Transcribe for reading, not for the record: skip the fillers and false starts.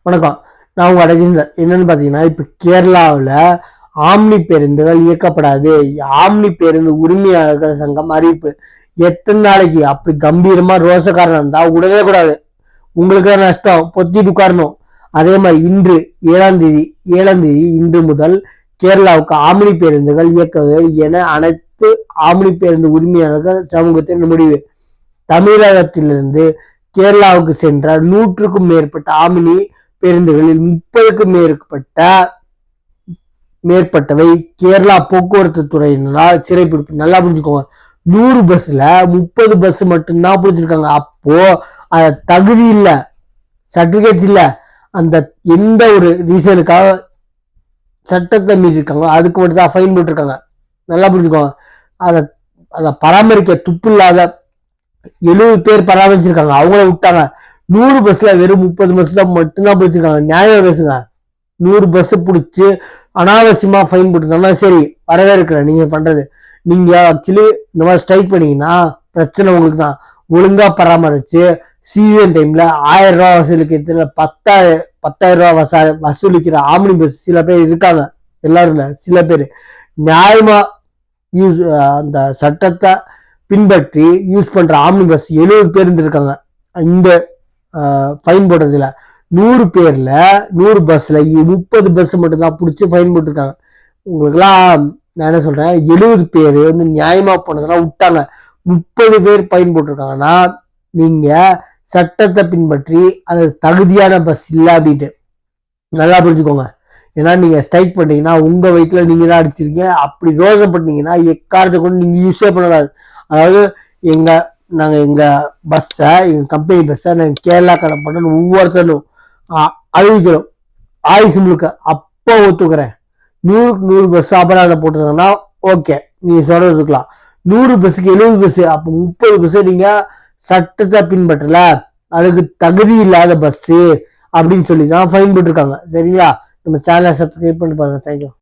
வணக்கம். நான் உங்க அடகிந்தர். என்னன்னு பாத்தீங்கன்னா, இப்ப கேரளாவில் ஆம்னி பேருந்துகள் இயக்கப்படாது. ஆம்னி பேருந்து உரிமையாளர்கள் சங்கம் அறிவிப்பு. எத்தனை நாளைக்கு அப்படி கம்பீரமா ரோசக்காரன் இருந்தா விடவே கூடாது. உங்களுக்கு நஷ்டம், பொத்திட்டு உட்காரணும். அதே மாதிரி இன்று 7ஆம் தேதி இன்று முதல் கேரளாவுக்கு ஆம்னி பேருந்துகள் இயக்குவது என அனைத்து ஆம்னி பேருந்து உரிமையாளர்கள் சமூகத்தின் முடிவு. தமிழகத்திலிருந்து கேரளாவுக்கு சென்ற 100க்கும் மேற்பட்ட ஆம்னி பேருந்துகளில் 30க்கும் மேற்பட்டவை கேரளா போக்குவரத்து துறையினரால் சிறைப்பிடிப்பு. நல்லா புரிஞ்சுக்கோங்க. 100 பஸ்ல 30 பஸ் மட்டும்தான் பிடிச்சிருக்காங்க. அப்போ தகுதி இல்லை, சர்டிபிகேட்ஸ் இல்லை, அந்த எந்த ஒரு ரீசனுக்காக சட்டத்தை மீறிருக்காங்க அதுக்கு மட்டும் தான் ஃபைன் போட்டிருக்காங்க. நல்லா புரிஞ்சுக்கோங்க. அதை பராமரிக்க துப்பு இல்லாத 70 பேர் பராமரிச்சிருக்காங்க, அவங்கள விட்டாங்க. 100 பஸ்ல வெறும் 30 பஸ் தான் மட்டும்தான் பிடிச்சிருக்காங்க. நியாயம் பேசுங்க. 100 பஸ் பிடிச்சி அனாவசியமா ஃபைன் போட்டுருந்தாங்கன்னா சரி, வரவே இருக்கிறேன். நீங்க பண்றது, நீங்க ஆக்சுவலி இந்த மாதிரி ஸ்ட்ரைக் பண்ணீங்கன்னா பிரச்சனை உங்களுக்கு தான். ஒழுங்கா பராமரிச்சு சீசன் டைம்ல 1000 ரூபாய் வசூலிக்கிறதுல 10,000 ரூபாய் வசூலிக்கிற ஆம்னி பஸ் சில பேர் இருக்காங்க. எல்லாரும் இல்ல, சில பேர் நியாயமா அந்த சட்டத்தை பின்பற்றி யூஸ் பண்ற ஆம்னி பஸ் 70 பேர் இருந்திருக்காங்க. இந்த ஃபைன் போடுறதுல 100 பேர்ல 100 பஸ்ல 30 பஸ் மட்டும் தான் பிடிச்சி ஃபைன் போட்டிருக்காங்க. உங்களுக்குலாம் நான் என்ன சொல்றேன், 70 பேர் வந்து நியாயமா போனதெல்லாம் விட்டாங்க. 30 பேர் ஃபைன் போட்டிருக்காங்கன்னா நீங்க சட்டத்தை பின்பற்றி அது தகுதியான பஸ் இல்லை அப்படின்ட்டு நல்லா புரிஞ்சுக்கோங்க. ஏன்னா நீங்க ஸ்ட்ரைக் பண்ணீங்கன்னா உங்க வயிற்றுல நீங்க தான் அடிச்சிருக்கீங்க. அப்படி ரோசம் பண்ணீங்கன்னா எக்காரத்தை கொண்டு நீங்க யூஸே பண்ணக்கூடாது. அதாவது நாங்க எங்க பஸ்ஸை, எங்க கம்பெனி பஸ்ஸை நாங்கள் கேரளா கடன் பண்ண ஒவ்வொருத்தரும் அறிவிக்கிறோம். ஆயுசு முழுக்க அப்போ ஒத்துக்கிறேன். 100 பஸ் அபராதம் போட்டுருந்தாங்கன்னா ஓகே, நீங்க சொல்றதுக்கலாம். 100 பஸ்ஸுக்கு 70 பஸ், அப்போ 30 பஸ் நீங்க சட்டத்தை பின்பற்றல, அதுக்கு தகுதி இல்லாத பஸ் அப்படின்னு சொல்லி தான் ஃபைன் போட்டிருக்காங்க. சரிங்களா? நம்ம சேனலை சப்ஸ்கிரைப் பண்ணி பாருங்க. தேங்க்யூ.